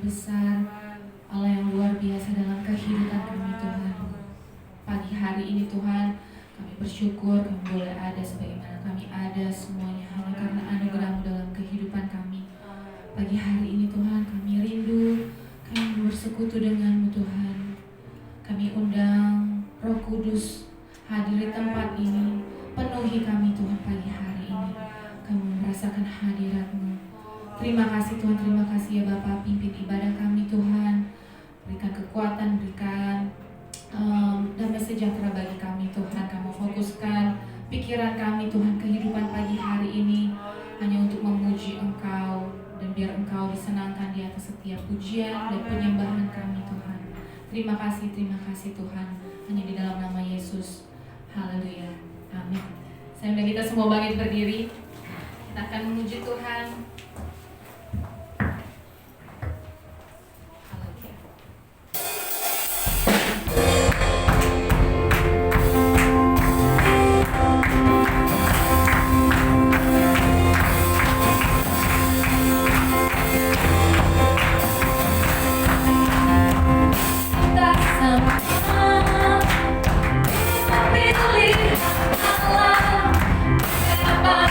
besar, Allah yang luar biasa dalam kehidupan kami Tuhan. Pagi hari ini Tuhan, kami bersyukur kami boleh ada sebagaimana kami ada semuanya hanya karena anugerah-Mu dalam kehidupan kami. Pagi hari ini Tuhan, kami rindu, kami bersekutu dengan-Mu Tuhan. Kami undang Roh Kudus hadir di tempat ini, penuhi kami Tuhan pagi hari ini. Kami merasakan hadirat-Mu. Terima kasih Tuhan, terima kasih ya Bapa, pimpin ibadah kami Tuhan. Berikan kekuatan, berikan damai sejahtera bagi kami Tuhan. Kamu fokuskan pikiran kami Tuhan, kehidupan pagi hari ini hanya untuk memuji Engkau, dan biar Engkau disenangkan di atas setiap pujian dan penyembahan kami Tuhan. Terima kasih Tuhan, hanya di dalam nama Yesus. Haleluya, amin. Saya undang kita semua bangkit berdiri. Kita akan memuji Tuhan. Pilih Allah, dapat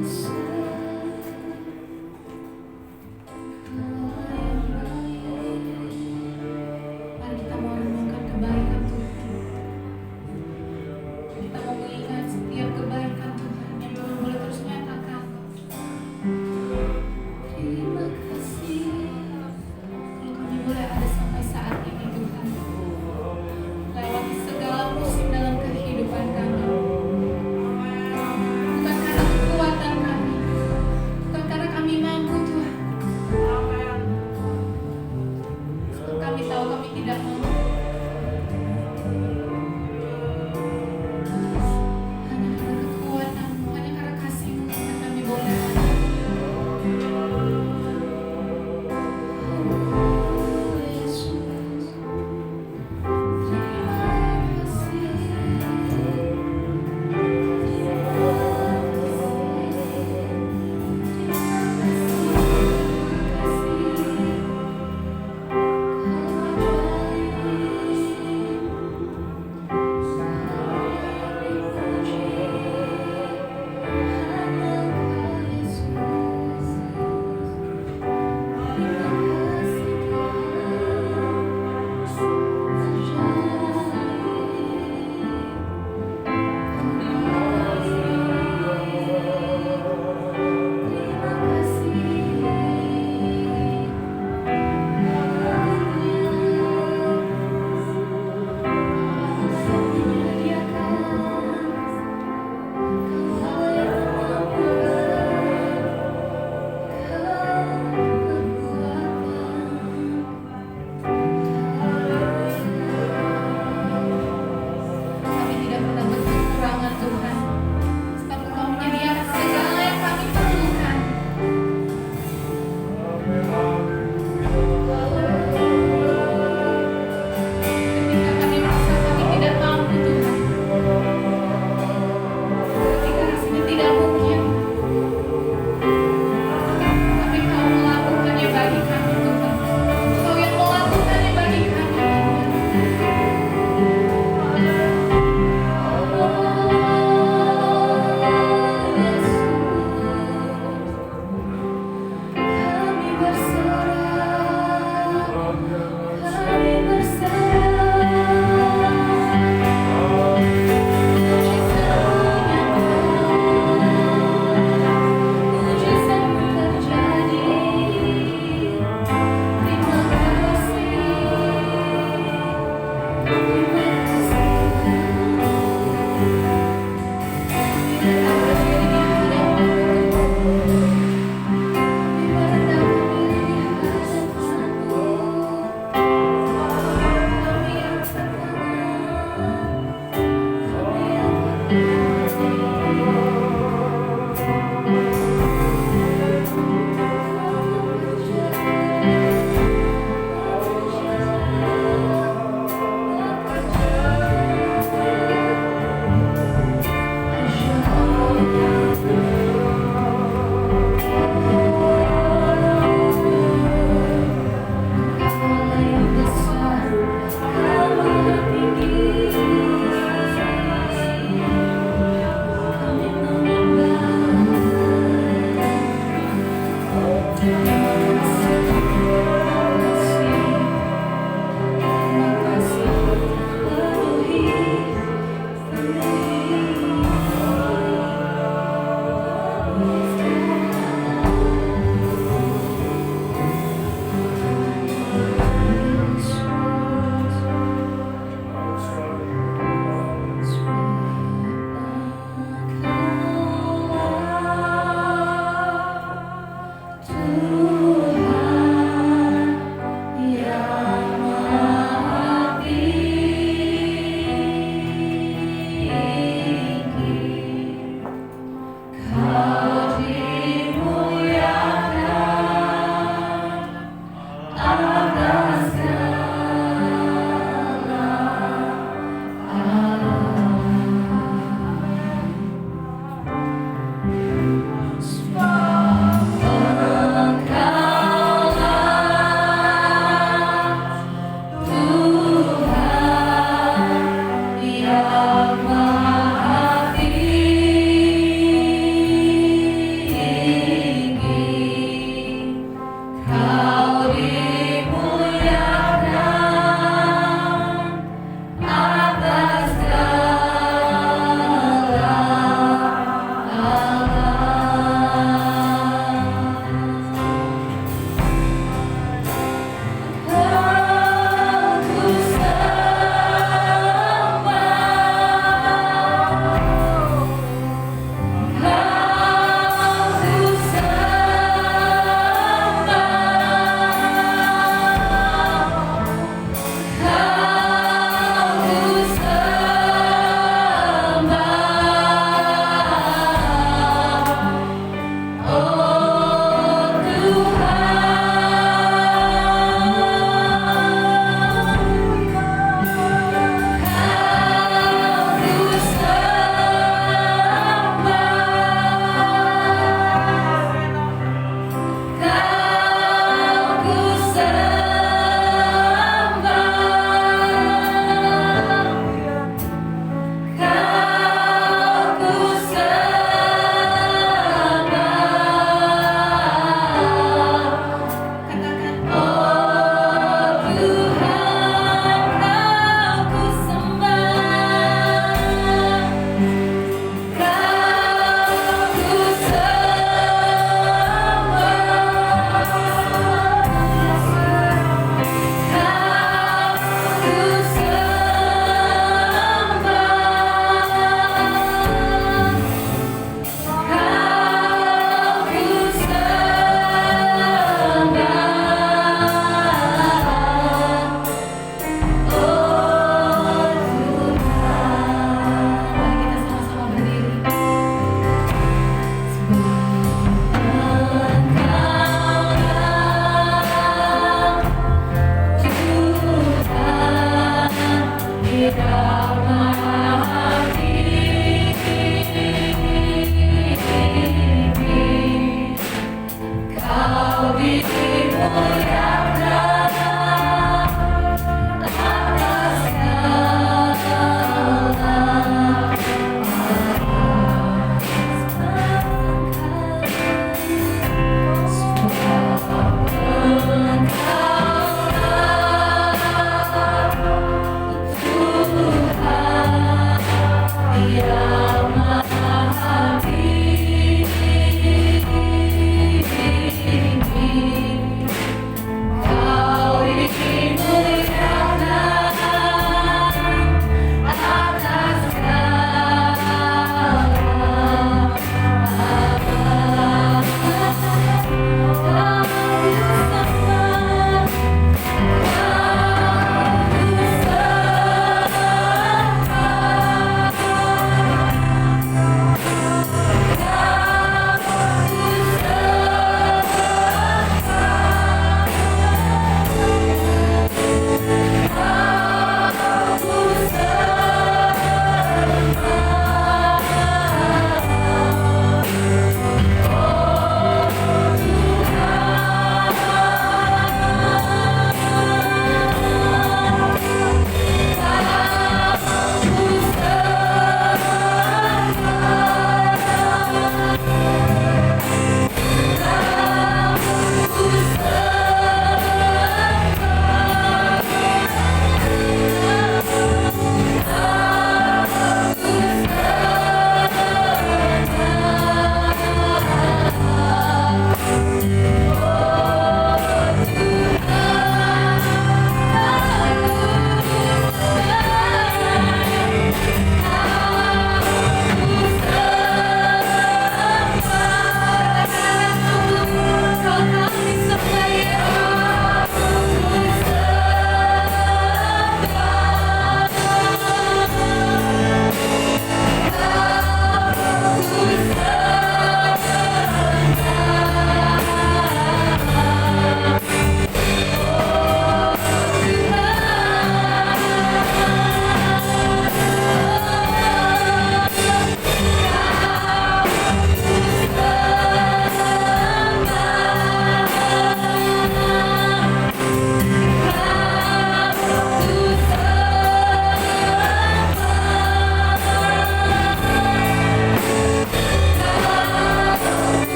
Mari kita mau renungkan kebaikan Tuhan. Kita mau mengingat setiap kebaikan Tuhan yang Tuhan boleh terus nyatakan. Terima kasih kalau kami boleh ada sampai saat ini Tuhan. Lewati segala musim dalam kehidupan kami. Bukan karena kekuatan kami,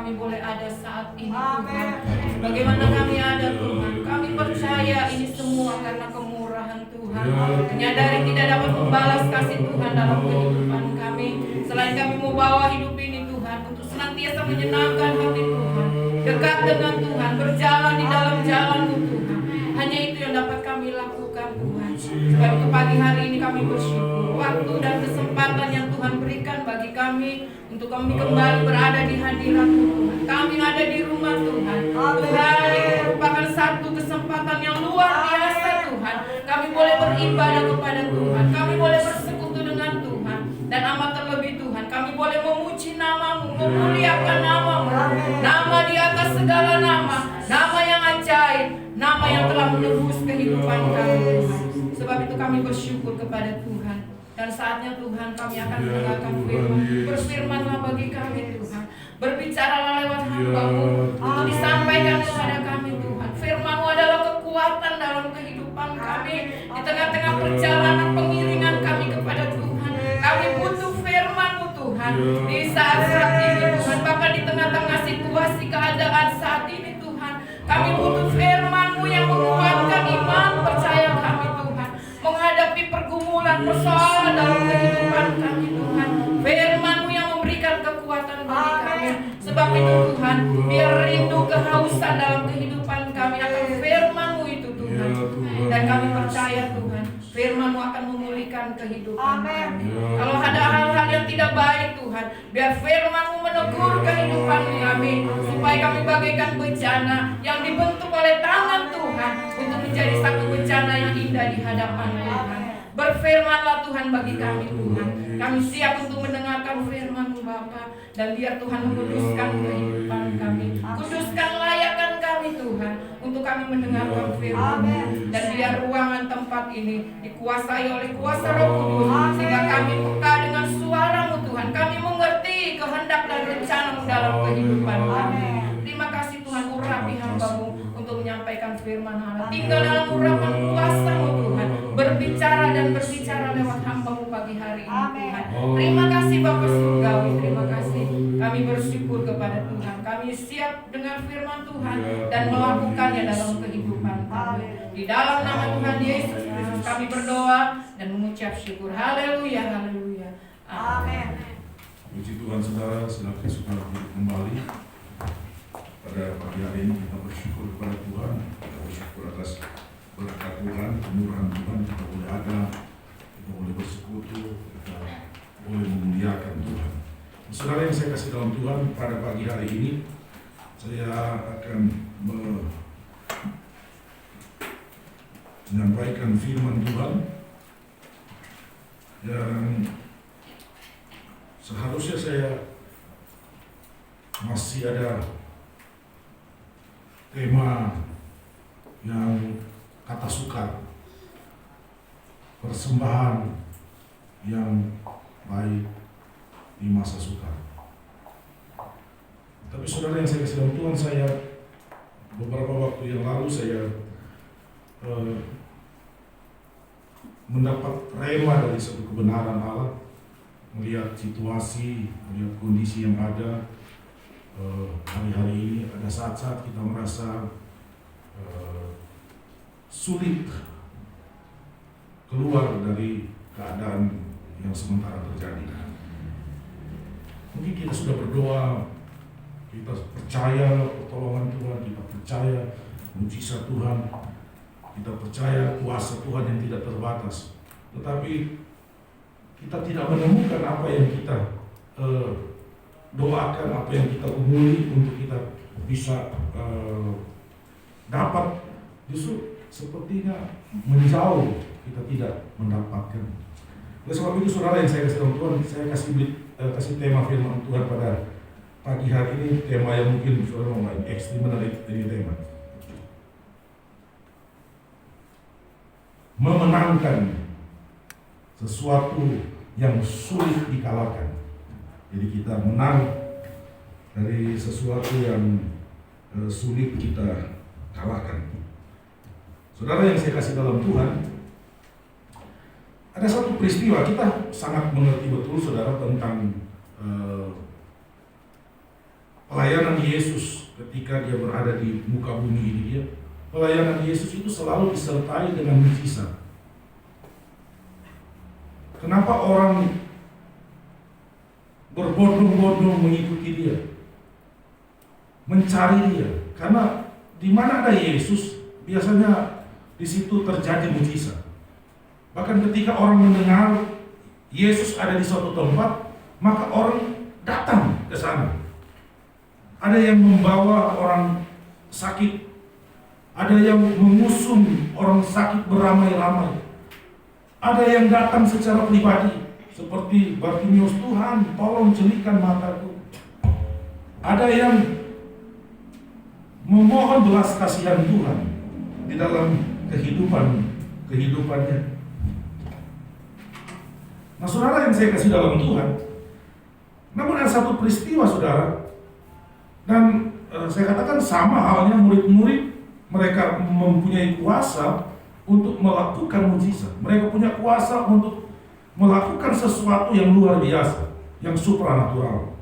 kami boleh ada saat ini Tuhan. Bagaimana kami ada Tuhan, kami percaya ini semua karena kemurahan Tuhan. Menyadari tidak dapat membalas kasih Tuhan dalam kehidupan kami. Selain kami mau bawa hidup ini Tuhan, untuk senantiasa menyenangkan hati Tuhan, dekat dengan Tuhan, berjalan di dalam jalan-Mu Tuhan. Hanya itu yang dapat kami lakukan Tuhan. Sebab itu pagi hari ini kami bersyukur waktu dan kesempatan yang Tuhan berikan bagi kami untuk kami kembali berada di hadirat-Mu Tuhan. Kami ada di rumah Tuhan. Tuhan, ini merupakan satu kesempatan yang luar biasa Tuhan. Kami boleh beribadah kepada Tuhan. Kami boleh bersekutu dengan Tuhan. Dan amat terlebih Tuhan, kami boleh memuji nama-Mu, memuliakan nama-Mu. Nama di atas segala nama, nama yang ajaib, nama yang telah menebus kehidupan kami Tuhan. Sebab itu kami bersyukur kepada Tuhan. Dan saatnya Tuhan kami akan mendengarkan firman. Berfirmanlah bagi kami Tuhan. Berbicaralah lewat hamba-Mu untuk disampaikan kepada kami Tuhan. Firman-Mu adalah kekuatan dalam kehidupan kami. Di tengah-tengah perjalanan pengiringan kami kepada Tuhan, kami butuh firman-Mu Tuhan. Di saat-saat ini Tuhan, bahkan di tengah-tengah situasi keadaan saat ini Tuhan, kami butuh firman-Mu yang menguatkan iman percaya kami Tuhan, menghadapi pergumulan persoalan dalam kehidupan kami Tuhan. Firman-Mu yang memberikan kekuatan bagi kami. Sebab itu Tuhan, biar rindu kehausan dalam kehidupan kami akan firman-Mu itu Tuhan. Dan kami percaya Tuhan, firman-Mu akan memulihkan kehidupan kami. Kalau ada hal-hal yang tidak baik Tuhan, biar firman-Mu menegur kehidupan kami, supaya kami bagaikan bencana yang dibentuk oleh tangan Tuhan untuk menjadi satu bencana yang indah di hadapan Tuhan. Berfirmanlah Tuhan bagi kami Tuhan. Kami siap untuk mendengarkan firman-Mu Bapa. Dan biar Tuhan menguduskan kehidupan kami. Kuduskan layakan kami Tuhan, untuk kami mendengarkan firman-Mu. Dan biar ruangan tempat ini dikuasai oleh kuasa Roh Kudus, sehingga kami peka dengan suara-Mu Tuhan. Kami mengerti kehendak dan rencana-Mu dalam kehidupan kami. Terima kasih Tuhan, urapi hamba-Mu untuk menyampaikan firman Allah. Tinggal dalam urapan kuasa-Mu Tuhan, berbicara dan berbicara lewat hamba-Mu pagi hari ini Tuhan. Terima kasih Bapa Surgawi, terima kasih. Kami bersyukur kepada Tuhan. Kami siap dengan firman Tuhan dan melakukannya dalam kehidupan kami. Di dalam nama Tuhan Yesus Kristus kami berdoa dan mengucap syukur. Haleluya, haleluya. Amin. Puji Tuhan saudara, sedang kita kembali pada pagi hari ini. Kita bersyukur kepada Tuhan, kita bersyukur atas berkat Tuhan, kemurahan Tuhan. Kita boleh ada, kita boleh bersekutu, kita boleh memuliakan Tuhan. Saudara yang saya kasih dalam Tuhan, pada pagi hari ini saya akan menyampaikan firman Tuhan yang seharusnya saya masih ada tema yang kata sukar, persembahan yang baik di masa sukar. Tapi saudara yang saya kasih dalam Tuhan, saya beberapa waktu yang lalu saya mendapat rema dari satu kebenaran Allah, melihat situasi, melihat kondisi yang ada hari-hari ini. Ada saat-saat kita merasa sulit keluar dari keadaan yang sementara terjadi. Mungkin kita sudah berdoa, kita percaya pertolongan Tuhan, kita percaya mujizat Tuhan, kita percaya kuasa Tuhan yang tidak terbatas. Tetapi kita tidak menemukan apa yang kita doakan, apa yang kita umuli untuk kita bisa dapat. Justru sepertinya menjauh, kita tidak mendapatkan. Oleh sebab itu saudara yang saya kasih dalam Tuhan, saya kasih tema firman Tuhan pada pagi hari ini. Tema yang mungkin saudara mau ekstrim menarik ini tema memenangkan sesuatu yang sulit dikalahkan. Jadi kita menang dari sesuatu yang sulit kita kalahkan. Saudara yang saya kasih dalam Tuhan, ada satu peristiwa, kita sangat mengerti betul saudara tentang pelayanan Yesus ketika dia berada di muka bumi ini, pelayanan Yesus itu selalu disertai dengan mujizat. Kenapa orang berbondong-bondong mengikuti dia, mencari dia? Karena di mana ada Yesus, biasanya di situ terjadi mujizat. Bahkan ketika orang mendengar Yesus ada di suatu tempat, maka orang datang ke sana. Ada yang membawa orang sakit, ada yang mengusung orang sakit beramai-ramai, ada yang datang secara pribadi seperti Bartimeus, Tuhan tolong jelikan mataku. Ada yang memohon belas kasihan Tuhan di dalam kehidupannya. Nah, saudara yang saya kasih dalam Tuhan, namun ada satu peristiwa, saudara, dan saya katakan sama halnya murid-murid, mereka mempunyai kuasa untuk melakukan mujizat. Mereka punya kuasa untuk melakukan sesuatu yang luar biasa, yang supranatural.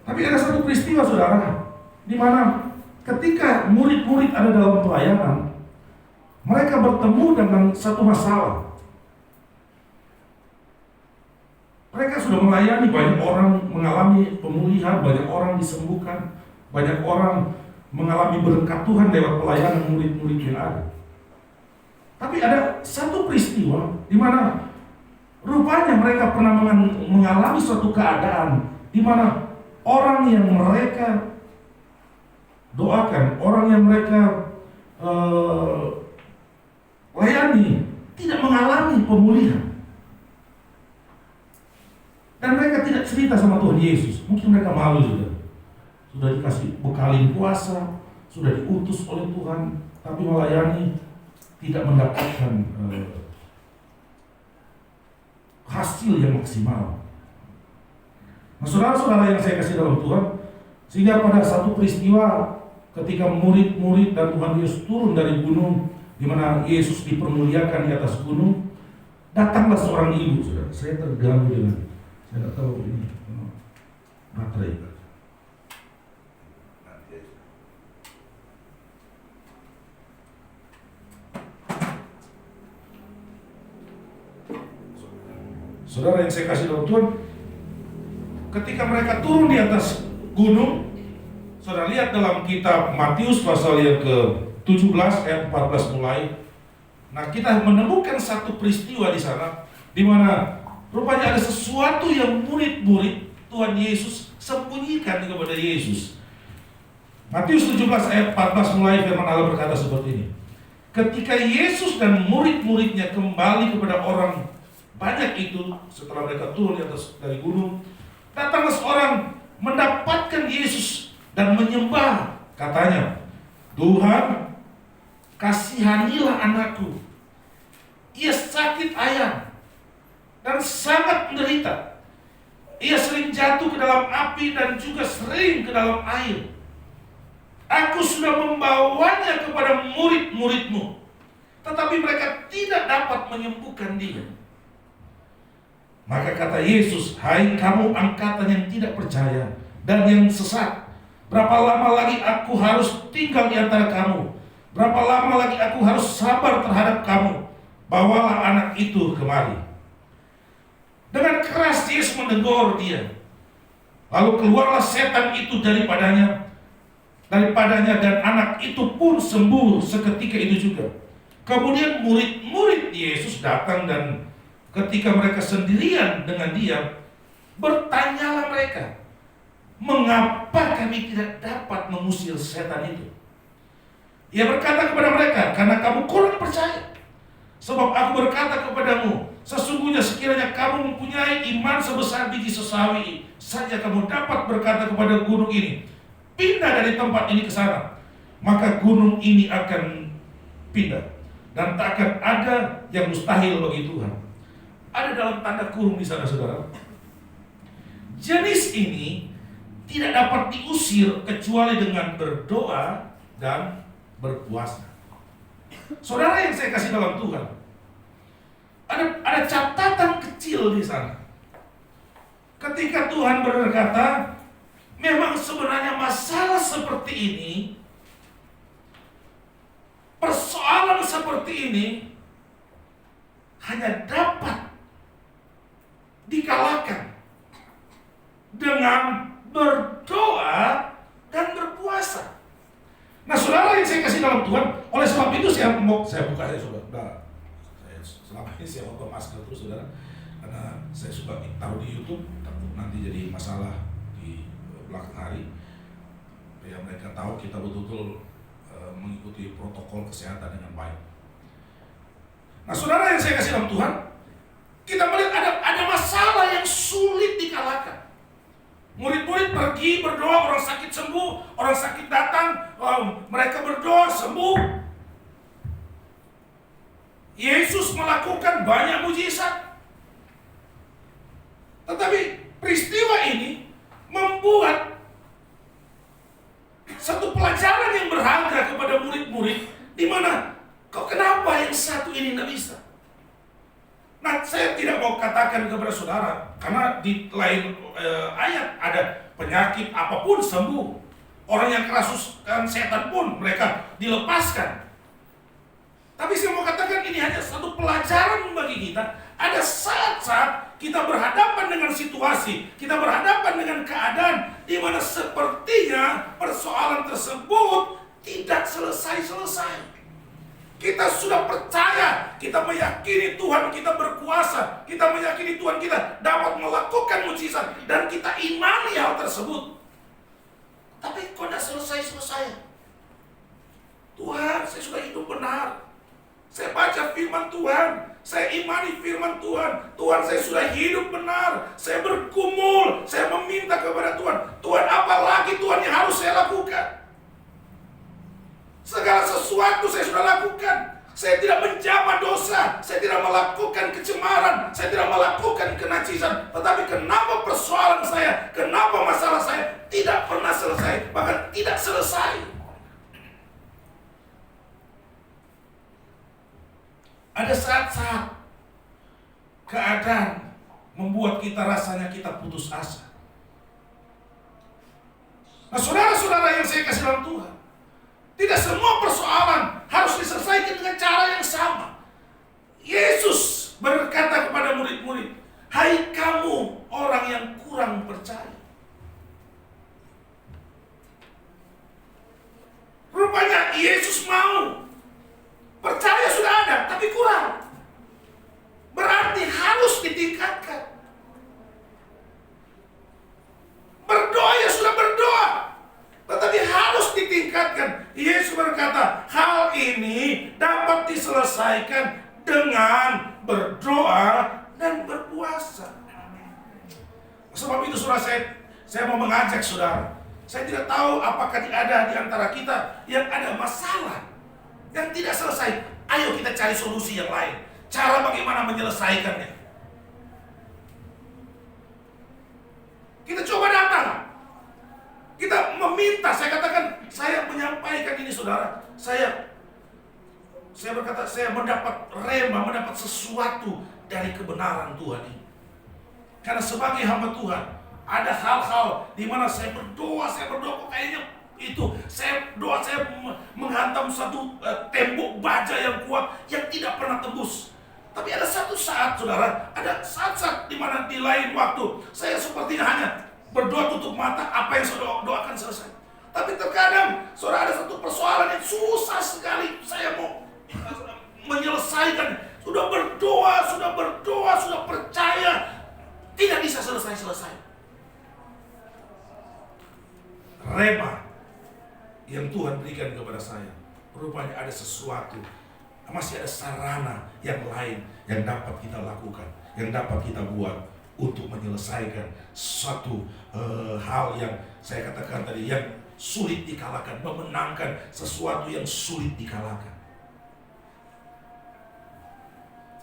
Tapi ada satu peristiwa, saudara, di mana ketika murid-murid ada dalam pelayanan, mereka bertemu dengan satu masalah. Mereka sudah melayani, banyak orang mengalami pemulihan, banyak orang disembuhkan, banyak orang mengalami berkat Tuhan lewat pelayanan murid-murid yang ada. Tapi ada satu peristiwa di mana rupanya mereka pernah mengalami suatu keadaan di mana orang yang mereka doakan, orang yang mereka layani tidak mengalami pemulihan. Dan mereka tidak cerita sama Tuhan Yesus. Mungkin mereka malu sudah dikasih bekalin puasa, sudah diutus oleh Tuhan, tapi melayani tidak mendapatkan hasil yang maksimal. Nah, saudara-saudara yang saya kasih dalam Tuhan, sehingga pada satu peristiwa ketika murid-murid dan Tuhan Yesus turun dari gunung, di mana Yesus dipermuliakan di atas gunung, datanglah seorang ibu, saudara. Saya terganggu dengan, saya tidak tahu ini baterai. Saudara yang saya kasih dalam Tuhan, ketika mereka turun di atas gunung, saudara lihat dalam kitab Matius pasal yang ke-17 ayat 14 mulai. Nah, kita menemukan satu peristiwa di sana, di mana rupanya ada sesuatu yang murid-murid Tuhan Yesus sembunyikan kepada Yesus. Matius 17 ayat 14 mulai, firman Allah berkata seperti ini. Ketika Yesus dan murid-muridnya kembali kepada orang banyak itu, setelah mereka turun di atas dari gunung, datanglah seorang mendapatkan Yesus dan menyembah. Katanya, Tuhan, kasihanilah anakku. Ia sakit ayam dan sangat menderita. Ia sering jatuh ke dalam api dan juga sering ke dalam air. Aku sudah membawanya kepada murid-muridmu, tetapi mereka tidak dapat menyembuhkan dia. Maka kata Yesus, hai kamu angkatan yang tidak percaya dan yang sesat, berapa lama lagi aku harus tinggal di antara kamu? Berapa lama lagi aku harus sabar terhadap kamu? Bawalah anak itu kemari. Dengan keras Yesus menegur dia. Lalu keluarlah setan itu daripadanya dan anak itu pun sembuh seketika itu juga. Kemudian murid-murid Yesus datang dan ketika mereka sendirian dengan dia, bertanyalah mereka, mengapa kami tidak dapat mengusir setan itu? Ia berkata kepada mereka, karena kamu kurang percaya. Sebab aku berkata kepadamu, sesungguhnya sekiranya kamu mempunyai iman sebesar biji sesawi saja, kamu dapat berkata kepada gunung ini, pindah dari tempat ini ke sana, maka gunung ini akan pindah, dan tak akan ada yang mustahil bagi Tuhan. Ada dalam tanda kurung di sana, saudara. Jenis ini tidak dapat diusir kecuali dengan berdoa dan berpuasa. Saudara yang saya kasih dalam Tuhan, ada catatan kecil di sana. Ketika Tuhan berkata, memang sebenarnya masalah seperti ini, persoalan seperti ini hanya dapat dikalahkan dengan berdoa dan berpuasa. Nah, saudara yang saya kasih dalam Tuhan, oleh sebab itu saya buka ya saudara. Selama ini saya potong masker terus saudara, karena saya suka taruh di YouTube, takut nanti jadi masalah di belakang hari. Ya mereka tahu kita betul-betul mengikuti protokol kesehatan dengan baik. Nah, saudara yang saya kasih dalam Tuhan, kita melihat ada masalah yang sulit dikalahkan. Murid-murid pergi berdoa, orang sakit sembuh, orang sakit datang, mereka berdoa sembuh. Yesus melakukan banyak mujizat. Tetapi peristiwa ini membuat satu pelajaran yang berharga kepada murid-murid, di mana kok kenapa yang satu ini tidak bisa? Nah, saya tidak mau katakan kepada saudara, karena di lain ayat ada penyakit apapun sembuh. Orang yang kerasukan setan pun mereka dilepaskan. Tapi saya mau katakan ini hanya satu pelajaran bagi kita. Ada saat-saat kita berhadapan dengan situasi, kita berhadapan dengan keadaan di mana sepertinya persoalan tersebut tidak selesai-selesai. Kita sudah percaya, kita meyakini Tuhan kita berkuasa, kita meyakini Tuhan kita dapat melakukan mujizat, dan kita imani hal tersebut. Tapi kok tidak selesai-selesai? Tuhan, saya sudah hidup benar. Saya baca firman Tuhan, saya imani firman Tuhan. Tuhan, saya sudah hidup benar. Saya bergumul, saya meminta kepada Tuhan. Tuhan, apa lagi Tuhan yang harus saya lakukan? Segala sesuatu saya sudah lakukan. Saya tidak menjabat dosa, saya tidak melakukan kecemaran, saya tidak melakukan kenajisan. Tetapi kenapa persoalan saya, kenapa masalah saya tidak pernah selesai, bahkan tidak selesai? Ada saat-saat keadaan membuat kita rasanya kita putus asa. Nah, saudara-saudara yang saya kasih dalam Tuhan, tidak semua persoalan harus diselesaikan dengan cara yang sama. Yesus berkata kepada murid-murid, "Hai kamu orang yang kurang percaya." Rupanya Yesus mau. Percaya sudah ada, tapi kurang. Berarti harus ditingkatkan. Berdoa ya sudah berdoa, tetapi harus ditingkatkan. Yesus berkata, hal ini dapat diselesaikan dengan berdoa dan berpuasa. Sebab itu saudara, saya mau mengajak saudara. Saya tidak tahu apakah ada di antara kita yang ada masalah yang tidak selesai. Ayo kita cari solusi yang lain. Cara bagaimana menyelesaikannya. Kita coba datang. Kita meminta, saya katakan, saya menyampaikan ini saudara. Saya berkata, saya mendapat rema, mendapat sesuatu dari kebenaran Tuhan ini. Karena sebagai hamba Tuhan, ada hal-hal di mana saya berdoa kok kayaknya itu, saya menghantam satu tembok baja yang kuat yang tidak pernah tembus. Tapi ada satu saat saudara, ada saat-saat di mana di lain waktu saya sepertinya hanya berdoa tutup mata, apa yang saudara doakan selesai. Tapi terkadang saudara ada satu persoalan yang susah sekali saya mau menyelesaikan. Sudah berdoa, sudah percaya, tidak bisa selesai-selesai. Rema yang Tuhan berikan kepada saya, rupanya ada sesuatu, masih ada sarana yang lain yang dapat kita lakukan, yang dapat kita buat untuk menyelesaikan suatu hal yang saya katakan tadi, yang sulit dikalahkan, memenangkan sesuatu yang sulit dikalahkan.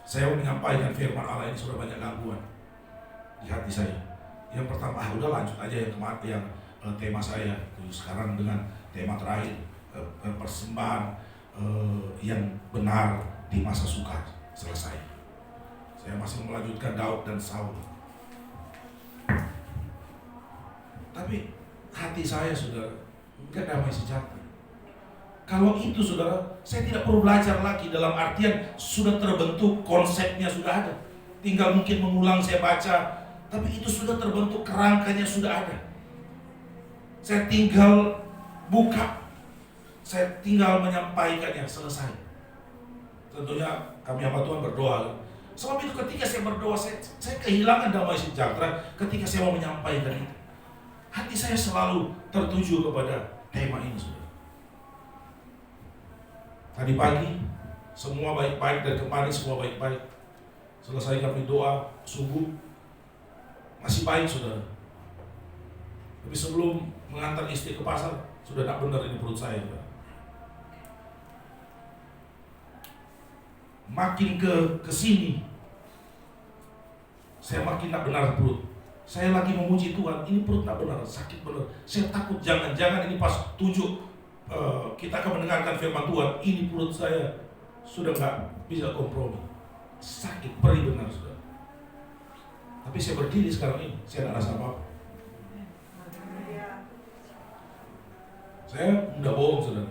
Saya menyampaikan firman Allah ini sudah banyak gangguan di hati saya. Yang pertama, udah lanjut aja yang kematian, tema saya. Sekarang dengan tema terakhir, persembahan yang benar di masa sukar selesai. Saya masih melanjutkan Daud dan Saul. Tapi hati saya, saudara, enggak damai sejahtera. Kalau itu, saudara, saya tidak perlu belajar lagi, dalam artian sudah terbentuk, konsepnya sudah ada. Tinggal mungkin mengulang saya baca, tapi itu sudah terbentuk, kerangkanya sudah ada. Saya tinggal buka, saya tinggal menyampaikannya, selesai. Tentunya kami hamba Tuhan berdoa. Sebab itu ketika saya berdoa, saya kehilangan damai sejahtera ketika saya mau menyampaikan itu. Hati saya selalu tertuju kepada tema ini, saudara. Tadi pagi semua baik-baik, dan kemarin semua baik-baik. Selesai kami doa subuh, masih baik, saudara. Tapi sebelum mengantar istri ke pasar, sudah tak benar ini perut saya, saudara. Makin ke sini, saya makin tak benar perut. Saya lagi memuji Tuhan, ini perut tak benar, sakit benar. Saya takut jangan-jangan ini pas tunjuk kita akan mendengarkan firman Tuhan, ini perut saya sudah nggak bisa kompromi, sakit perih benar, saudara. Tapi saya berdiri sekarang ini, saya tidak rasa apa-apa. Saya udah bohong, saudara.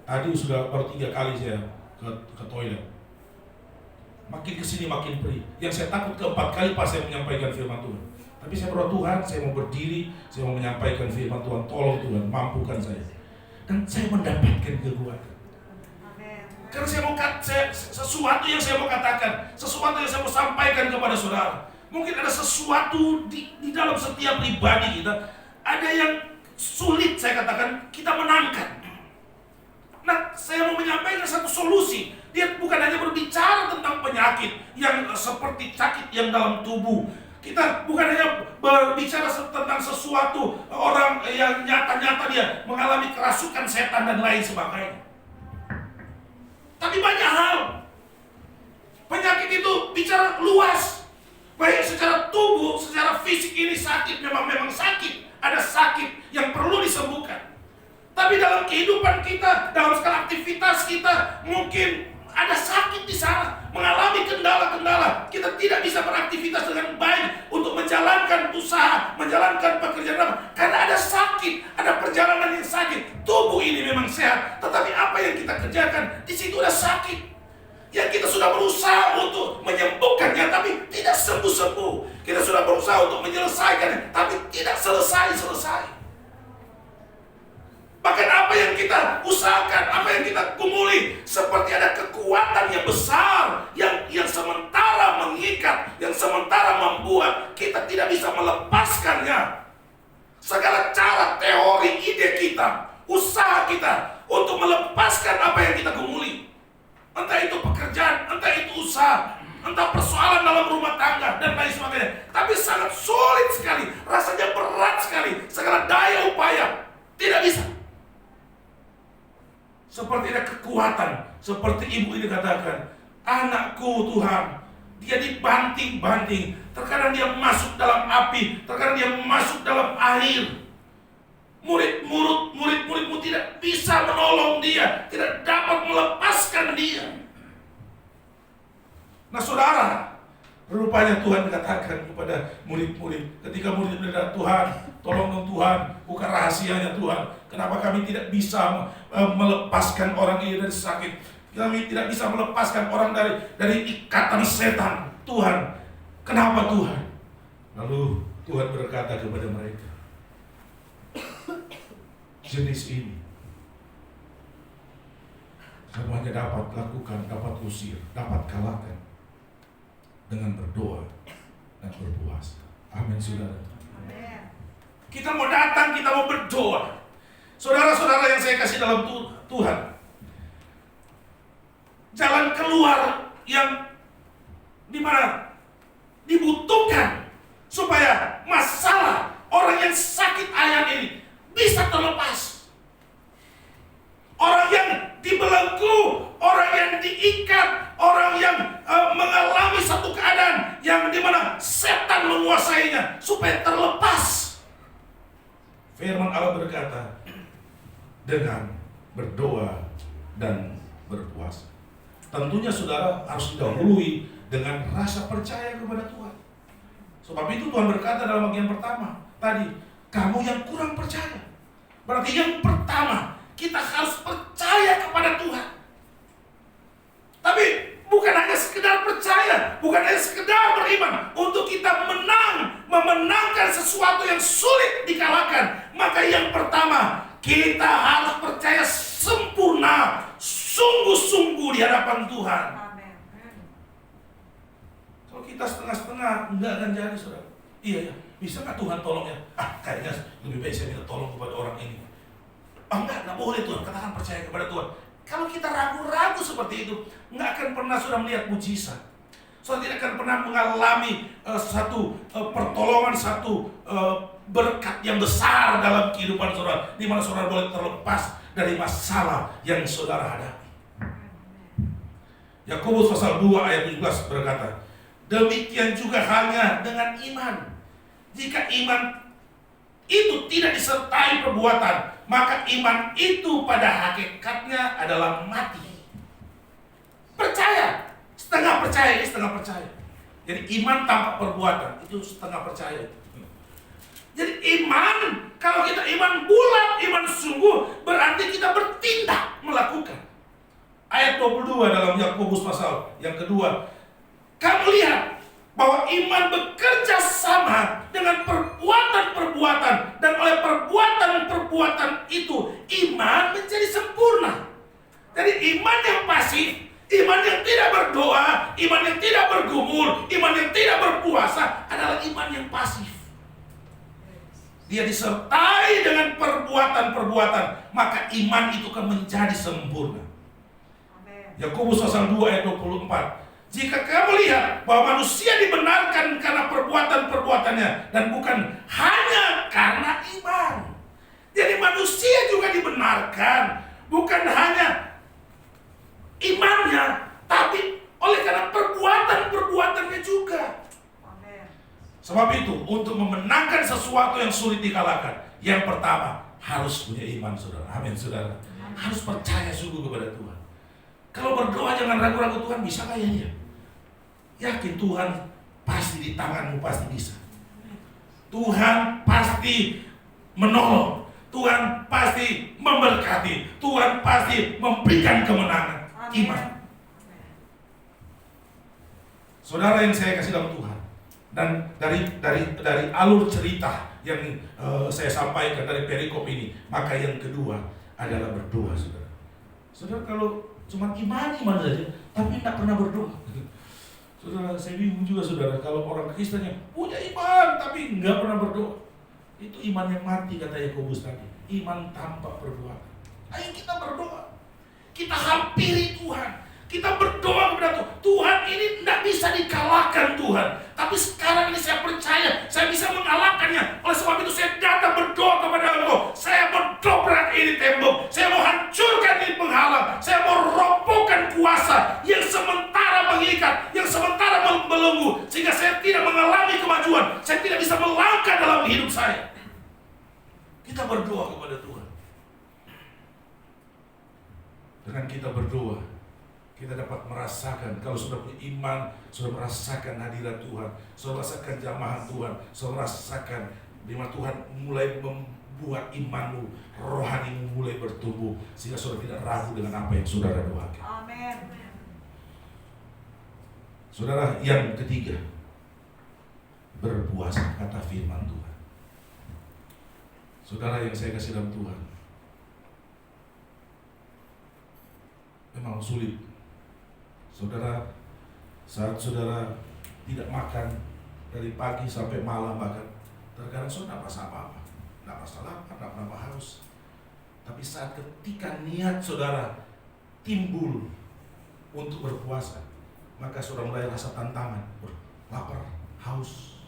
Tadi sudah baru 3 kali saya ke toilet. Makin kesini makin perih. Yang saya takut keempat kali pas saya menyampaikan firman Tuhan. Tapi saya berdoa, Tuhan, saya mau berdiri, saya mau menyampaikan firman Tuhan. Tolong Tuhan, mampukan saya. Dan saya mendapatkan kekuatan. Karena sesuatu yang saya mau katakan, sesuatu yang saya mau sampaikan kepada saudara. Mungkin ada sesuatu di dalam setiap pribadi kita, ada yang sulit saya katakan kita menangkan. Nah, saya mau menyampaikan satu solusi. Dia bukan hanya berbicara tentang penyakit yang seperti sakit yang dalam tubuh. Kita bukan hanya berbicara tentang sesuatu orang yang nyata-nyata dia mengalami kerasukan setan dan lain sebagainya. Tapi banyak hal. Penyakit itu bicara luas. Baik secara tubuh, secara fisik ini sakit, memang sakit. Ada sakit yang perlu disembuhkan. Tapi dalam kehidupan kita, dalam skala aktivitas kita, mungkin ada sakit di sana, mengalami kendala-kendala. Kita tidak bisa beraktivitas dengan baik untuk menjalankan usaha, menjalankan pekerjaan, karena ada sakit, ada perjalanan yang sakit. Tubuh ini memang sehat, tetapi apa yang kita kerjakan, di situ ada sakit. Yang kita sudah berusaha untuk menyembuhkannya, tapi tidak sembuh-sembuh. Kita sudah berusaha untuk menyelesaikannya, tapi tidak selesai-selesai. Bahkan apa yang kita usahakan, apa yang kita gumuli, seperti ada kekuatan yang besar, yang sementara mengikat, yang sementara membuat kita tidak bisa melepaskannya. Segala cara, teori, ide kita, usaha kita untuk melepaskan apa yang kita gumuli, entah itu pekerjaan, entah itu usaha, entah persoalan dalam rumah tangga dan lain sebagainya, tapi sangat sulit sekali, rasanya berat sekali, segala daya upaya tidak bisa. Seperti ada kekuatan, seperti ibu ini katakan, anakku Tuhan, dia dibanting-banting, terkadang dia masuk dalam api, terkadang dia masuk dalam air. Murid-muridmu tidak bisa menolong dia, tidak dapat melepaskan dia. Nah, saudara, rupanya Tuhan katakan kepada murid-murid, ketika murid berkata, Tuhan, tolong dong Tuhan, buka rahasianya Tuhan. Kenapa kami tidak bisa melepaskan orang ini dari sakit? Kami tidak bisa melepaskan orang dari ikatan setan. Tuhan, kenapa Tuhan? Lalu Tuhan berkata kepada mereka, jenis ini semuanya dapat lakukan, dapat usir, dapat kalahkan dengan berdoa dan berpuasa. Amin, saudara. Kita mau datang, kita mau berdoa. Saudara-saudara yang saya kasih dalam Tuhan, jalan keluar yang dimana dibutuhkan supaya masalah orang yang sakit ayam ini bisa terlepas. Orang yang dibelenggu, orang yang diikat, orang yang mengalami satu keadaan yang dimana setan menguasainya supaya terlepas. Firman Allah berkata, dengan berdoa dan berpuasa. Tentunya saudara harus didahului dengan rasa percaya kepada Tuhan. Sebab itu Tuhan berkata dalam bagian pertama tadi, kamu yang kurang percaya. Berarti yang pertama, kita harus percaya kepada Tuhan. Tapi bukan hanya sekedar percaya, bukan hanya sekedar beriman. Untuk kita memenangkan sesuatu yang sulit dikalahkan, maka yang pertama, kita harus percaya sempurna, sungguh-sungguh di hadapan Tuhan. Kalau kita setengah-setengah, enggak akan jadi, saudara. Iya ya, bisa nggak Tuhan tolong ya? Kayaknya lebih baik saya minta tolong kepada orang ini. Enggak boleh Tuhan, katakan percaya kepada Tuhan. Kalau kita ragu-ragu seperti itu, nggak akan pernah sudah melihat mujizat. Saudara tidak akan pernah mengalami satu pertolongan, satu berkat yang besar dalam kehidupan saudara, di mana saudara boleh terlepas dari masalah yang saudara hadapi. Yakobus pasal 2 ayat 17 berkata, demikian juga halnya dengan iman. Jika iman itu tidak disertai perbuatan, maka iman itu pada hakikatnya adalah mati. Percaya, setengah percaya, setengah percaya. Jadi iman tanpa perbuatan itu setengah percaya. Jadi iman, kalau kita iman bulat, iman sungguh, berarti kita bertindak melakukan. Ayat 22 dalam Yakobus pasal yang kedua, kamu lihat bahwa iman bekerja sama dengan perbuatan-perbuatan, dan oleh perbuatan-perbuatan itu iman menjadi sempurna. Jadi iman yang pasif, iman yang tidak berdoa, iman yang tidak bergumul, iman yang tidak berpuasa adalah iman yang pasif. Dia disertai dengan perbuatan-perbuatan, maka iman itu akan menjadi sempurna. Yakobus pasal 2 ayat 24. Jika kamu lihat bahwa manusia dibenarkan karena perbuatan-perbuatannya dan bukan hanya karena iman. Jadi manusia juga dibenarkan bukan hanya imannya, tapi oleh karena perbuatan-perbuatannya juga. Sebab itu, untuk memenangkan sesuatu yang sulit dikalahkan, yang pertama harus punya iman, saudara. Amin, saudara. Harus percaya sungguh kepada Tuhan. Kalau berdoa jangan ragu-ragu, Tuhan bisa nggak ya dia? Yakin Tuhan pasti di tanganmu, pasti bisa. Tuhan pasti menolong, Tuhan pasti memberkati, Tuhan pasti memberikan kemenangan. Iman. Saudara yang saya kasih dalam Tuhan, dan dari alur cerita yang saya sampaikan dari perikop ini, maka yang kedua adalah berdoa, saudara. Saudara kalau cuma iman saja, tapi tidak pernah berdoa. Saudara, saya bingung juga, saudara, kalau orang Kristen yang punya iman tapi nggak pernah berdoa. Itu iman yang mati, kata Yakobus tadi. Iman tanpa perbuatan. Ayo kita berdoa. Kita hampiri Tuhan. Kita berdoa kepada Tuhan. Tuhan ini tidak bisa dikalahkan Tuhan. Tapi sekarang ini saya percaya saya bisa mengalahkannya. Oleh sebab itu saya datang berdoa kepada Engkau. Saya mau dobrak ini tembok. Saya mau hancurkan ini penghalang. Saya mau robohkan kuasa yang sementara mengikat, yang sementara membelenggu, sehingga saya tidak mengalami kemajuan. Saya tidak bisa melangkah dalam hidup saya. Kita berdoa kepada Tuhan. Dengan kita berdoa, kita dapat merasakan, kalau sudah punya iman, sudah merasakan hadirat Tuhan, sudah merasakan jamahan Tuhan, sudah merasakan di mana Tuhan mulai membuat imanmu, rohanimu mulai bertumbuh, sehingga saudara tidak ragu dengan apa yang saudara doakan. Amin. Saudara, yang ketiga, berpuasa, kata firman Tuhan. Saudara yang saya kasih dalam Tuhan, memang sulit. Saudara, saat saudara tidak makan dari pagi sampai malam, bahkan terkadang saudara tidak merasa apa-apa, tidak merasa lapar, tidak pernah haus. Tapi saat ketika niat saudara timbul untuk berpuasa, maka saudara mulai rasa tantangan, lapar, haus.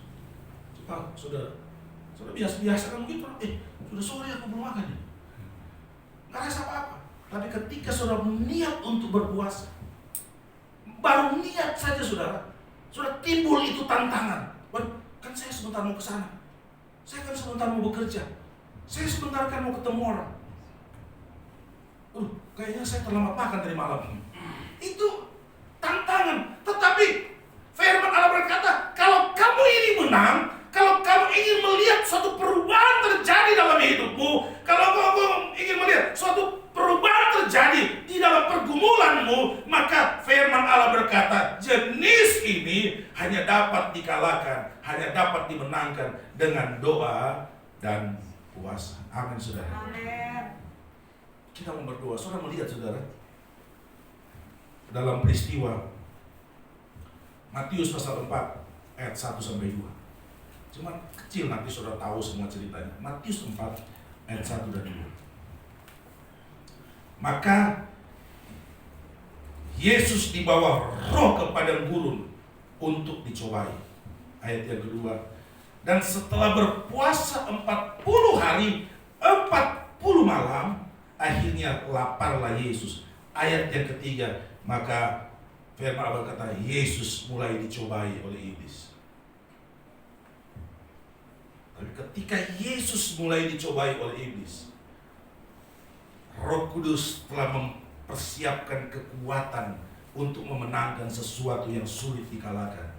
Coba saudara biasa kan begitu, sudah sore aku belum makan ya, nggak rasa apa-apa. Tapi ketika saudara niat untuk berpuasa, baru niat saja saudara, sudah timbul itu tantangan. Kan saya sebentar mau ke sana, saya kan sebentar mau bekerja, saya sebentar kan mau ketemu orang. Kayaknya saya terlambat makan dari malam. Itu tantangan. Tetapi firman Allah berkata, kalau kamu ini menang, kalau kamu ingin melihat suatu perubahan terjadi berkata jenis ini hanya dapat dikalahkan, hanya dapat dimenangkan dengan doa dan puasa. Amin, saudara. Amin. Kita mau berdoa. Saudara melihat, saudara, dalam peristiwa Matius pasal 4 ayat 1 sampai 2. Cuma kecil, nanti saudara tahu semua ceritanya. Matius 4 ayat 1 dan 2. Maka Yesus dibawa roh ke padang gurun untuk dicobai. Ayat yang kedua. Dan setelah berpuasa 40 hari, 40 malam, akhirnya laparlah Yesus. Ayat yang ketiga. Maka firman Allah berkata, Yesus mulai dicobai oleh iblis. Tapi ketika Yesus mulai dicobai oleh iblis, Roh Kudus telah mempersiapkan kekuatan untuk memenangkan sesuatu yang sulit dikalahkan.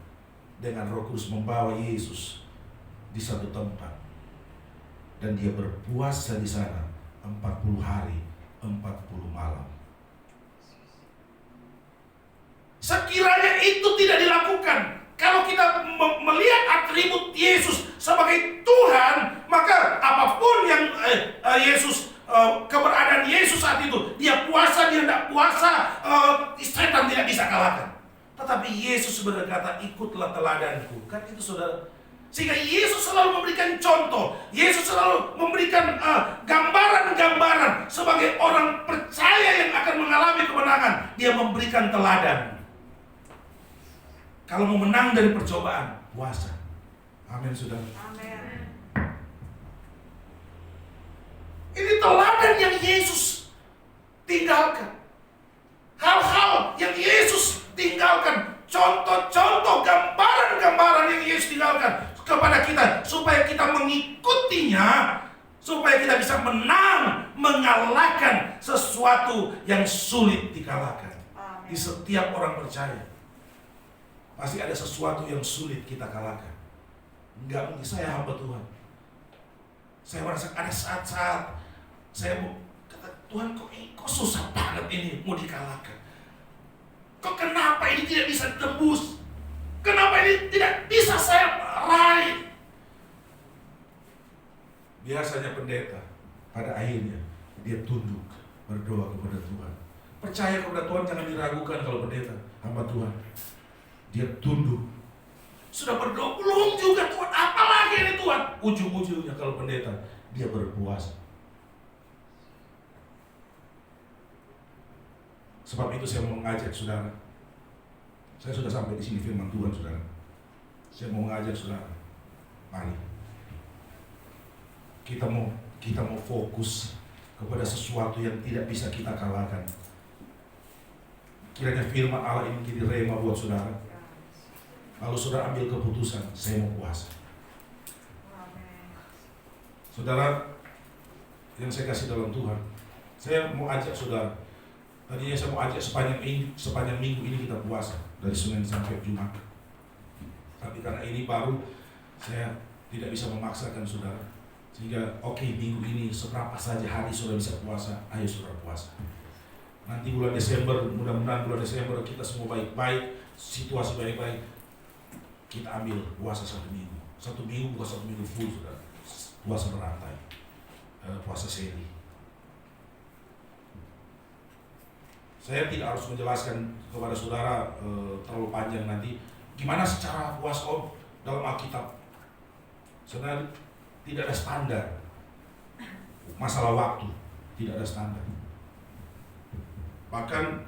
Dengan Roh Kudus membawa Yesus di satu tempat, dan dia berpuasa di sana 40 hari 40 malam. Sekiranya itu tidak dilakukan, kalau kita melihat atribut Yesus sebagai Tuhan, maka apapun yang keberadaan Yesus saat itu, dia puasa, dia tidak puasa, setan tidak bisa kalahkan. Tetapi Yesus berkata, ikutlah teladanku. Kan itu, saudara. Sehingga Yesus selalu memberikan contoh, Yesus selalu memberikan gambaran-gambaran sebagai orang percaya yang akan mengalami kemenangan. Dia memberikan teladan. Kalau mau menang dari percobaan, puasa. Amin, saudara. Amin. Ini teladan yang Yesus tinggalkan. Hal-hal yang Yesus tinggalkan. Contoh-contoh, gambaran-gambaran yang Yesus tinggalkan kepada kita, supaya kita mengikutinya, supaya kita bisa menang, mengalahkan sesuatu yang sulit dikalahkan. Amin. Di setiap orang percaya pasti ada sesuatu yang sulit kita kalahkan. Enggak mungkin. Saya hamba Tuhan, saya merasa ada saat-saat saya mau kata, Tuhan, kok susah banget ini mau dikalahkan. Kok kenapa ini tidak bisa tembus? Kenapa ini tidak bisa saya raih? Biasanya pendeta pada akhirnya dia tunduk berdoa kepada Tuhan. Percaya kepada Tuhan, jangan diragukan. Kalau pendeta hamba Tuhan, dia tunduk. Sudah berdoa belum juga, Tuhan, apalagi ini Tuhan? Ujung-ujungnya kalau pendeta, dia berpuasa. Sebab itu saya mau mengajak saudara. Saya sudah sampai di sini firman Tuhan, saudara. Saya mau mengajak saudara. Mari kita mau fokus kepada sesuatu yang tidak bisa kita kalahkan. Kiranya firman Allah ini jadi rema buat saudara. Lalu saudara ambil keputusan, saya mau puasa. Saudara yang saya kasih dalam Tuhan, saya mau ajak saudara. Tadinya saya mau ajak sepanjang minggu ini kita puasa, dari Senin sampai Jumat. Tapi karena ini baru, saya tidak bisa memaksakan saudara. Sehingga minggu ini seberapa saja hari saudara bisa puasa, ayo saudara puasa. Nanti bulan Desember, mudah-mudahan bulan Desember kita semua baik-baik, situasi baik-baik, kita ambil puasa 1 minggu. 1 minggu bukan 1 minggu full, saudara. Puasa berantai, puasa seri. Saya tidak harus menjelaskan kepada saudara terlalu panjang nanti gimana secara puasa dalam Alkitab. Sebenarnya tidak ada standar. Masalah waktu tidak ada standar. Bahkan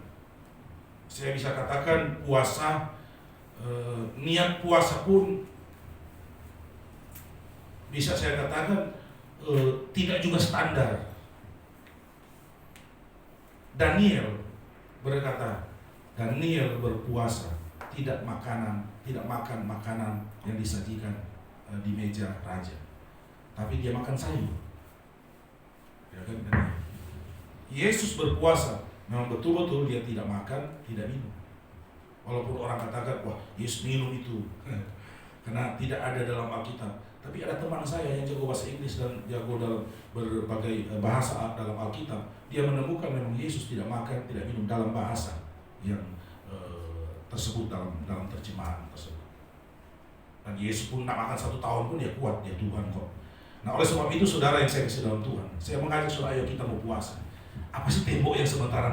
saya bisa katakan puasa, niat puasa pun bisa saya katakan tidak juga standar. Daniel berkata, Daniel berpuasa, tidak makan makanan yang disajikan di meja raja, tapi dia makan sayur. Ya kan, Daniel. Yesus berpuasa, memang betul-betul dia tidak makan, tidak minum. Walaupun orang katakan, wah Yesus minum itu, karena tidak ada dalam Alkitab. Tapi ada teman saya yang jago bahasa Inggris dan jago dalam berbagai bahasa dalam Alkitab. Dia menemukan memang Yesus tidak makan, tidak minum dalam bahasa yang tersebut dalam terjemahan tersebut. Dan Yesus pun nak makan 1 tahun pun dia kuat, dia Tuhan kok. Nah oleh sebab itu saudara yang saya kasih dalam Tuhan, saya mengajak saudara, ayo kita mau puasa. Apa sih tembok yang sementara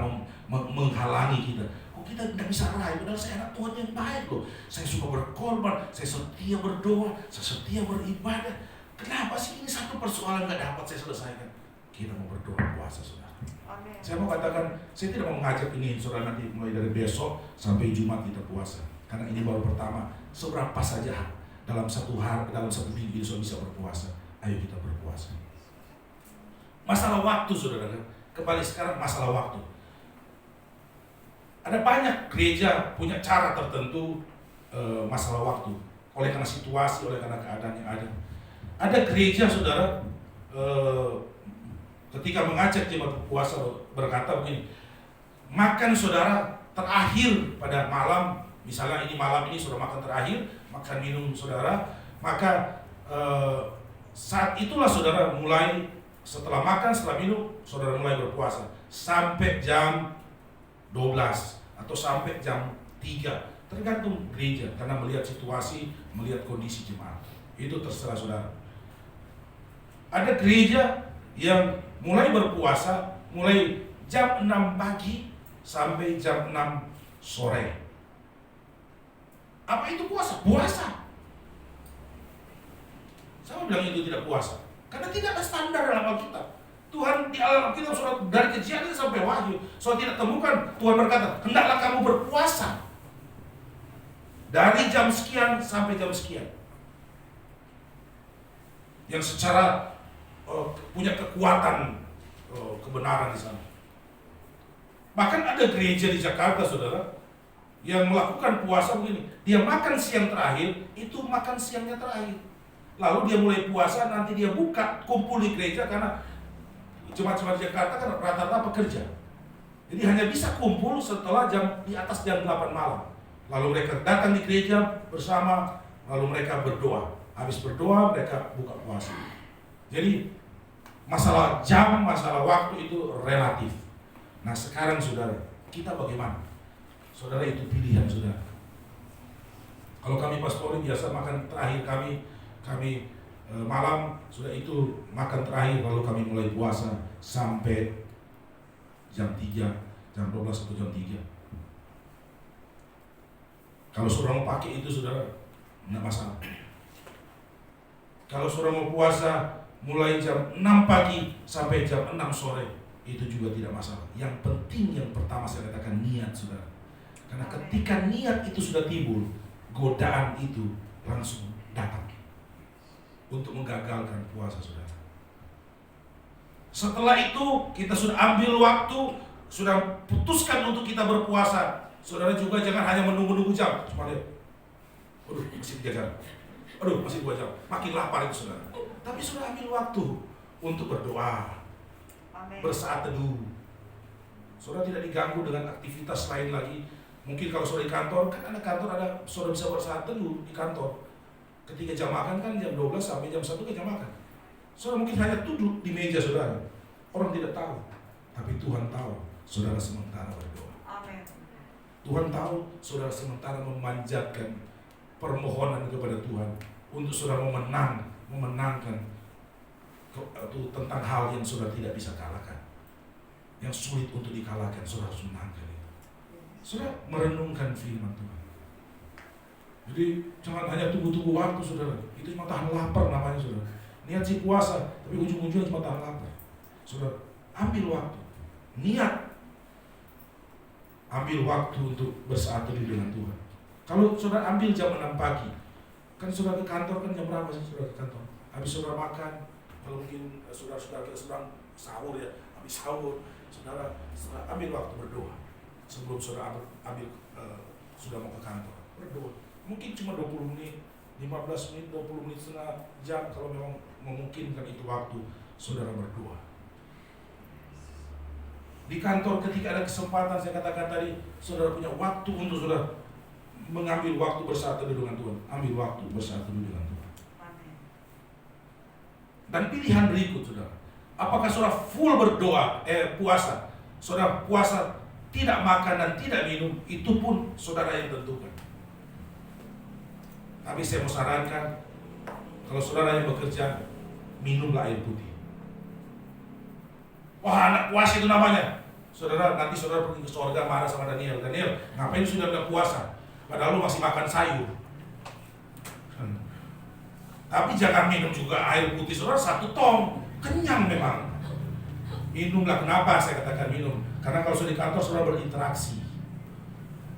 menghalangi kita? Kok kita tidak bisa raih? Padahal saya anak Tuhan yang baik loh. Saya suka berkorban, saya setia berdoa, saya setia beribadah. Kenapa sih ini satu persoalan gak dapat saya selesaikan? Kita mau berdoa puasa saudara. Amen. Saya mau katakan, saya tidak mau mengajak ini saudara nanti mulai dari besok sampai Jumat kita puasa. Karena ini baru pertama. Seberapa saja dalam satu hari, dalam satu minggu ini saudara bisa berpuasa. Ayo kita berpuasa. Masalah waktu saudara, kembali sekarang masalah waktu. Ada banyak gereja punya cara tertentu masalah waktu. Oleh karena situasi, oleh karena keadaan yang ada. Ada gereja saudara ketika mengajak jemaat puasa berkata begini, makan saudara terakhir pada malam, misalnya ini malam ini sudah makan terakhir, makan minum saudara, maka saat itulah saudara mulai, setelah makan, setelah minum, saudara mulai berpuasa sampai jam 12 atau sampai jam 3, tergantung gereja, karena melihat situasi, melihat kondisi jemaat. Itu terserah saudara. Ada gereja yang mulai berpuasa mulai jam 6 pagi sampai jam 6 sore. Apa itu puasa? Puasa. Saya bilang itu tidak puasa, karena tidak ada standar dalam Alkitab. Tuhan di dalam Alkitab surat dari Kejadian sampai Wahyu, saya tidak temukan Tuhan berkata, hendaklah kamu berpuasa dari jam sekian sampai jam sekian. Yang secara punya kekuatan kebenaran di sana. Bahkan ada gereja di Jakarta saudara yang melakukan puasa begini, dia makan siang terakhir, itu makan siangnya terakhir. Lalu dia mulai puasa, nanti dia buka, kumpul di gereja, karena jemaat-jemaat Jakarta kan rata-rata pekerja. Jadi hanya bisa kumpul setelah di atas jam 8 malam. Lalu mereka datang di gereja bersama, lalu mereka berdoa. Habis berdoa, mereka buka puasa. Jadi masalah jam, masalah waktu itu relatif. Nah sekarang saudara, kita bagaimana? Saudara, itu pilihan saudara. Kalau kami pastori biasa makan terakhir kami malam, sudah itu makan terakhir, lalu kami mulai puasa sampai jam 3, jam 12 atau jam 3. Kalau saudara mau pakai itu saudara, tidak masalah. Kalau saudara mau puasa mulai jam 6 pagi sampai jam 6 sore, itu juga tidak masalah. Yang penting yang pertama saya katakan niat saudara. Karena ketika niat itu sudah timbul, godaan itu langsung datang untuk menggagalkan puasa saudara. Setelah itu kita sudah ambil waktu, sudah putuskan untuk kita berpuasa. Saudara juga jangan hanya menunggu-nunggu jam, cuma lihat, aduh masih 3 jam, aduh masih 2 jam, makin lapar itu saudara. Tapi sudah ambil waktu untuk berdoa, bersaat teduh. Saudara tidak diganggu dengan aktivitas lain lagi. Mungkin kalau saudara di kantor, kan ada kantor, saudara bisa bersaat teduh di kantor. Ketika jam makan kan jam 12 sampai jam 1 ke jam makan. Saudara mungkin hanya duduk di meja saudara. Orang tidak tahu, tapi Tuhan tahu saudara sementara berdoa. Amen. Tuhan tahu saudara sementara memanjatkan permohonan kepada Tuhan untuk saudara memenangkan tentang hal yang saudara tidak bisa kalahkan, yang sulit untuk dikalahkan, saudara harus menangkan itu. Saudara merenungkan firman Tuhan. Jadi jangan hanya tunggu-tunggu waktu saudara, itu cuma tahan lapar namanya saudara. Niat sih puasa, tapi ujung-ujungnya cuma tahan lapar. Saudara ambil waktu, niat, ambil waktu untuk bersatu dengan Tuhan. Kalau saudara ambil jam 6 pagi, kan saudara ke kantor kan jam berapa sih saudara ke kantor? Habis saudara makan, kalau mungkin saudara sedang sahur ya, habis sahur saudara ambil waktu berdoa sebelum saudara sudah mau ke kantor, berdoa. Mungkin cuma 20 menit, 15 menit, 20 menit, setengah jam kalau memang memungkinkan itu waktu saudara berdoa. Di kantor ketika ada kesempatan, saya katakan tadi, saudara punya waktu untuk saudara mengambil waktu bersatu dengan Tuhan. Ambil waktu bersatu dengan Tuhan. Dan pilihan berikut saudara, apakah saudara full berdoa, puasa? Saudara puasa tidak makan dan tidak minum, itu pun saudara yang tentukan. Tapi saya mau sarankan, kalau saudara yang bekerja, minumlah air putih. Wah, anak puasa itu namanya. Saudara, nanti saudara pergi ke surga marah sama Daniel. Daniel, ngapain sudah bilang puasa? Padahal lu masih makan sayur. Tapi jangan minum juga air putih saudara 1 tong. Kenyang memang. Minumlah. Kenapa saya katakan minum? Karena kalau sudah di kantor saudara berinteraksi.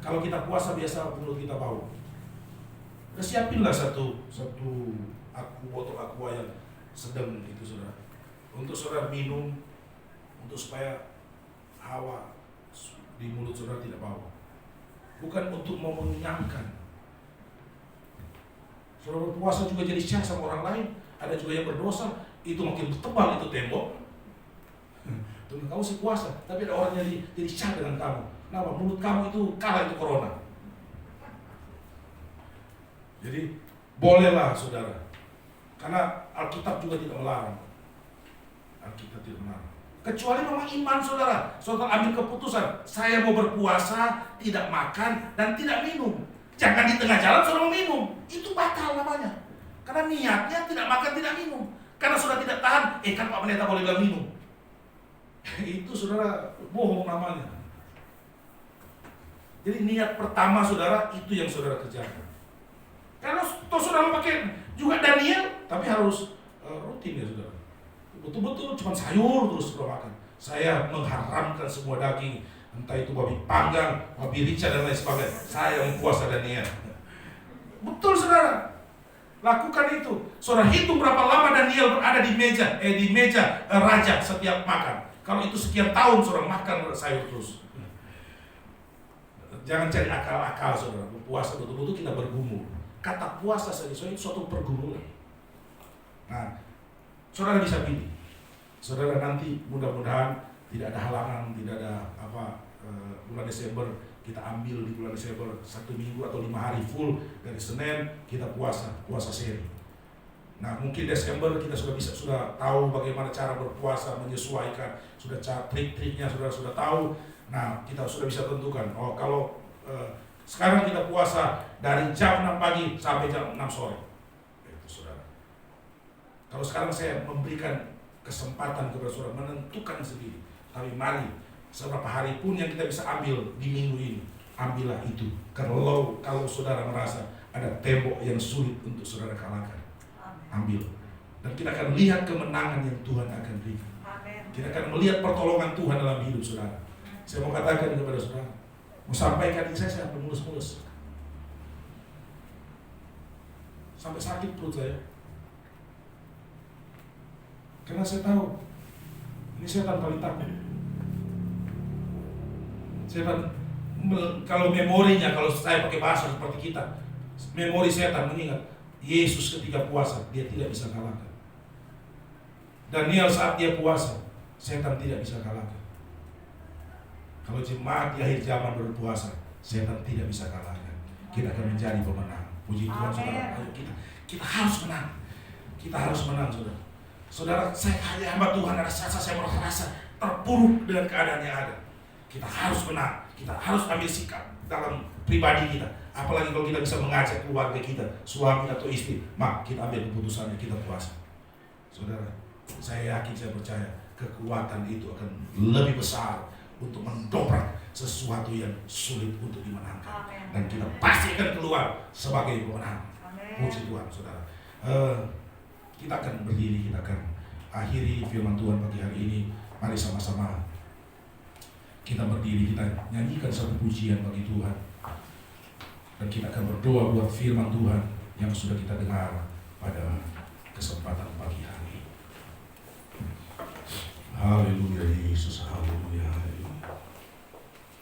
Kalau kita puasa biasa mulut kita bau. Siapinlah satu botol aqua yang sedang itu saudara. Untuk saudara minum, untuk supaya hawa di mulut saudara tidak bau. Bukan untuk mau mengenyangkan. Saudara berpuasa juga jadi syah sama orang lain. Ada juga yang berdosa, itu makin tebal itu tembok. Tuh kamu sih puasa, tapi ada orang yang jadi syah dengan kamu. Kenapa? Mulut kamu itu kalah itu corona. Jadi bolehlah saudara, karena Alkitab juga tidak melarang. Alkitab tidak melarang. Kecuali memang iman saudara. Saudara ambil keputusan, saya mau berpuasa, tidak makan dan tidak minum. Jangan di tengah jalan saudara mau minum. Itu batal namanya. Karena niatnya tidak makan, tidak minum. Karena sudah tidak tahan, kan Pak Pendeta boleh bilang minum. Itu saudara bohong namanya. Jadi niat pertama saudara, itu yang saudara kerjakan. Karena toh saudara pakai juga Daniel, tapi harus rutin ya saudara. Betul-betul cuma sayur terus saudara makan. Saya mengharamkan semua daging, entah itu babi panggang, babi rica dan lain sebagainya. Saya puasa Daniel. Betul saudara. Lakukan itu. Saudara hitung berapa lama Daniel berada di meja raja setiap makan. Kalau itu sekian tahun saudara makan sayur terus. Jangan cari akal-akal saudara. Puasa betul-betul kita bergumul. Kata puasa saja itu suatu pergumulan. Nah, saudara bisa pilih. Saudara nanti mudah-mudahan tidak ada halangan, tidak ada bulan Desember kita ambil di bulan Desember 1 minggu atau 5 hari full dari Senin kita puasa seri. Nah mungkin Desember kita sudah tahu bagaimana cara berpuasa, menyesuaikan, sudah trik-triknya sudah tahu. Nah kita sudah bisa tentukan. Oh kalau sekarang kita puasa dari jam 6 pagi sampai jam 6 sore. Itu saudara. Kalau sekarang saya memberikan kesempatan kepada saudara menentukan sendiri. Tapi mari, seberapa hari pun yang kita bisa ambil di minggu ini, ambillah itu. Kalau saudara merasa ada tembok yang sulit untuk saudara kalahkan, ambil. Dan kita akan lihat kemenangan yang Tuhan akan berikan. Kita akan melihat pertolongan Tuhan dalam hidup saudara. Saya mau katakan kepada saudara, mau sampaikan ini saya sampai mulus-mulus. Sampai sakit perut saya. Karena saya tahu, ini setan paling takut. Setan, kalau memorinya, kalau saya pakai bahasa seperti kita, memori setan mengingat Yesus ketika puasa, dia tidak bisa kalahkan. Daniel saat dia puasa, setan tidak bisa kalahkan. Kalau jemaat di akhir zaman berpuasa, setan tidak bisa kalahkan. Kita akan menjadi pemenang. Puji Tuhan saudara. Ayo kita harus menang. Kita harus menang saudara. Saudara, saya hamba Tuhan, ada saat saya merasa terpuruk dengan keadaan yang ada. Kita harus menang, kita harus ambil sikap dalam pribadi kita. Apalagi kalau kita bisa mengajak keluarga kita, suami atau istri, kita ambil keputusannya, kita puasa. Saudara, saya yakin, saya percaya kekuatan itu akan lebih besar untuk mendobrak sesuatu yang sulit untuk dimenangkan. Dan kita pasti akan keluar sebagai pemenang. Puji Tuhan saudara. Kita akan berdiri, kita akan akhiri firman Tuhan pagi hari ini. Mari sama-sama kita berdiri, kita nyanyikan satu pujian bagi Tuhan. Dan kita akan berdoa buat firman Tuhan yang sudah kita dengar pada